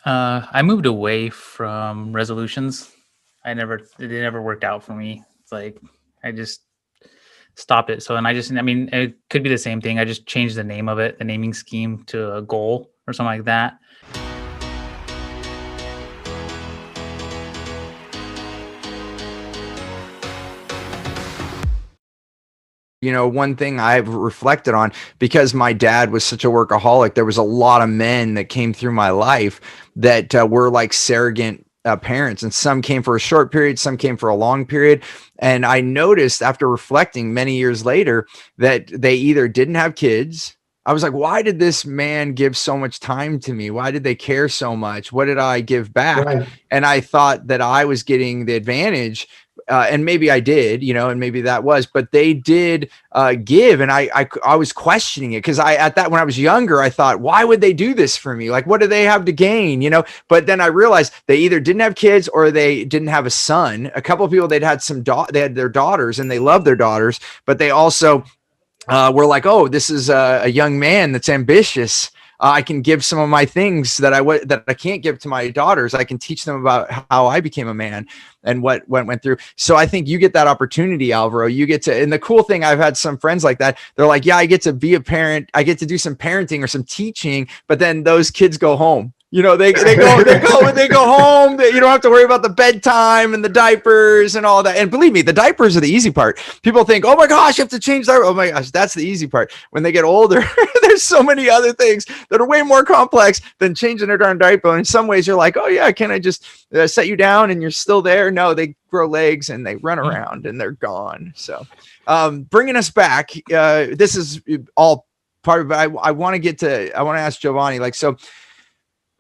I moved away from resolutions. They never worked out for me. It's like I just stopped it. So, and I mean, it could be the same thing. I just changed the name of it, the naming scheme to a goal or something like that. One thing I've reflected on, because my dad was such a workaholic, there was a lot of men that came through my life that were like surrogate parents, and some came for a short period, some came for a long period. And I noticed after reflecting many years later that they either didn't have kids. I was like, why did this man give so much time to me? Why did they care so much? What did I give back? Right. And I thought that I was getting the advantage, and maybe I did, and maybe that was, but they did give, and I was questioning it, because when I was younger, I thought, why would they do this for me? Like, what do they have to gain? But then I realized they either didn't have kids or they didn't have a son. A couple of people, they had their daughters, and they loved their daughters, but they also were like, oh, this is a young man that's ambitious. I can give some of my things that I can't give to my daughters. I can teach them about how I became a man and what went through. So I think you get that opportunity, Alvaro. You get to, and the cool thing, I've had some friends like that. They're like, yeah, I get to be a parent. I get to do some parenting or some teaching, but then those kids go home. They go home. You don't have to worry about the bedtime and the diapers and all that. And believe me, the diapers are the easy part. People think, oh my gosh, you have to change diaper. Oh my gosh, that's the easy part. When they get older, there's so many other things that are way more complex than changing their darn diaper. And in some ways, you're like, oh yeah, can I just set you down and you're still there? No, they grow legs and they run around and they're gone. So, bringing us back, this is all part of it. I want to ask Jovanni,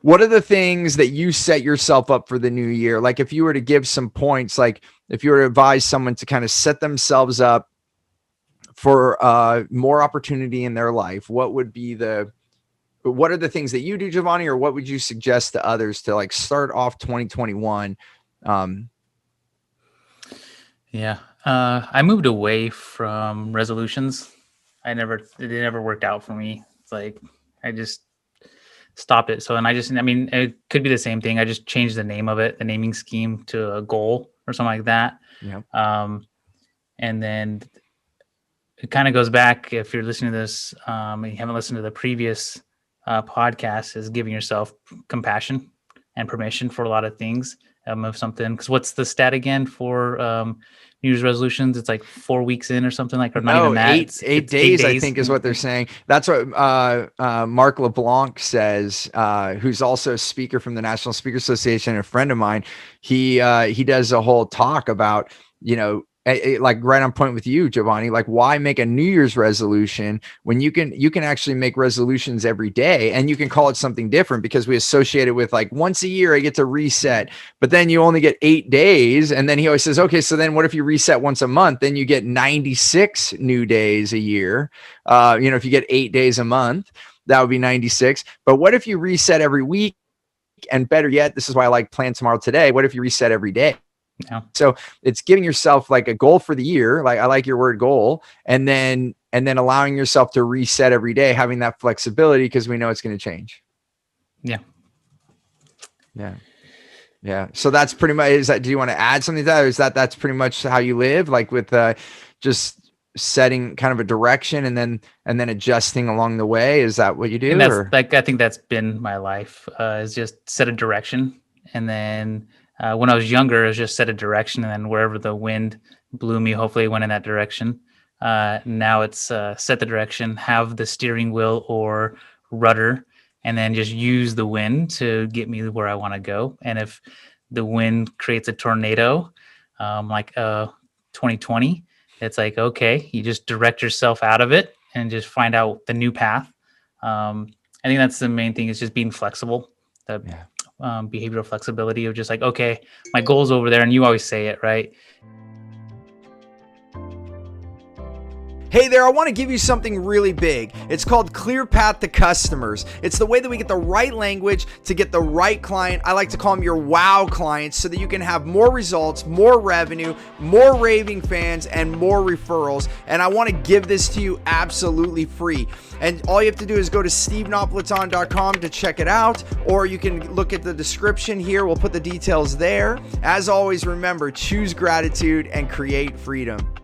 what are the things that you set yourself up for the new year? Like, if you were to give some points, like if you were to advise someone to kind of set themselves up for more opportunity in their life, what are the things that you do, Jovanni, or what would you suggest to others to like start off 2021? Yeah. I moved away from resolutions. They never worked out for me. It's like I just stopped it. So, and I mean, it could be the same thing. I just changed the name of it, the naming scheme to a goal or something like that. Yeah. And then it kind of goes back, if you're listening to this, and you haven't listened to the previous podcast, is giving yourself compassion and permission for a lot of things. Of something, because what's the stat again for New Year's resolutions? It's like 4 weeks in or something, like, or not even that. It's 8 days, I think, is what they're saying. That's what Mark LeBlanc says, who's also a speaker from the National Speaker Association, a friend of mine. He does a whole talk about, like right on point with you, Jovanni, like, why make a New Year's resolution when you can actually make resolutions every day, and you can call it something different, because we associate it with like once a year I get to reset, but then you only get 8 days. And then he always says, okay, so then what if you reset once a month? Then you get 96 new days a year. If you get 8 days a month, that would be 96. But what if you reset every week? And better yet, this is why I like Plan Tomorrow Today. What if you reset every day? Yeah. So it's giving yourself like a goal for the year. Like, I like your word goal, and then allowing yourself to reset every day, having that flexibility, because we know it's going to change. Yeah. Yeah. So that's pretty much, do you want to add something to that? Or that's pretty much how you live, like with just setting kind of a direction and then adjusting along the way? Is that what you do? And that's like, I think that's been my life, is just set a direction. And then when I was younger, it was just set a direction, and then wherever the wind blew me, hopefully it went in that direction. Now it's set the direction, have the steering wheel or rudder, and then just use the wind to get me where I want to go. And if the wind creates a tornado, like 2020, it's like, okay, you just direct yourself out of it and just find out the new path. I think that's the main thing, is just being flexible. Behavioral flexibility of just like, okay, my goal's over there, and you always say it, right? Hey there, I want to give you something really big. It's called Clear Path to Customers. It's the way that we get the right language to get the right client. I like to call them your wow clients, so that you can have more results, more revenue, more raving fans, and more referrals. And I want to give this to you absolutely free. And all you have to do is go to stevenapolitan.com to check it out, or you can look at the description here. We'll put the details there. As always, remember, choose gratitude and create freedom.